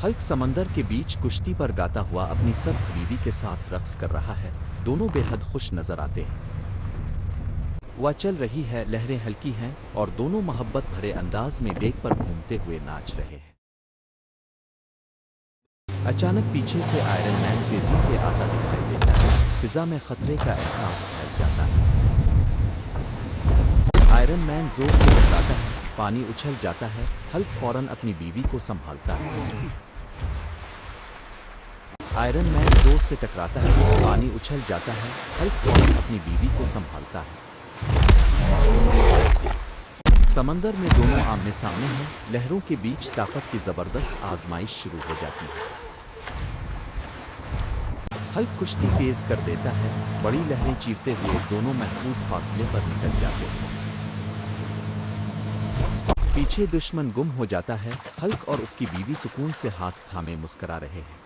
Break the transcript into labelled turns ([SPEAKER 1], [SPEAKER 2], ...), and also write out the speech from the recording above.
[SPEAKER 1] Hulk समंदर के बीच कुश्ती पर गाता हुआ अपनी सब्ज बीवी के साथ रक्स कर रहा है। दोनों बेहद खुश नजर आते हैं। वह चल रही है, लहरें हल्की हैं और दोनों मोहब्बत भरे अंदाज में डेक पर घूमते हुए नाच रहे हैं। अचानक पीछे से आयरन मैन तेजी से आता दिखाई देता है। फिजा में खतरे का एहसास फैल जाता है। आयरन मैन जोर से टकराता है, पानी उछल जाता है। हल्क फौरन अपनी बीवी को संभालता है। आयरन मैन जोर से टकराता है, पानी उछल जाता है। हल्क फौरन अपनी बीवी को संभालता है। समंदर में दोनों आमने सामने हैं। लहरों के बीच ताकत की जबरदस्त आजमाइश शुरू हो जाती है। हल्क कुश्ती तेज कर देता है। बड़ी लहरें चीरते हुए दोनों महफूज फासले पर निकल जाते हैं। पीछे दुश्मन गुम हो जाता है। हल्क और उसकी बीवी सुकून से हाथ थामे मुस्करा रहे हैं।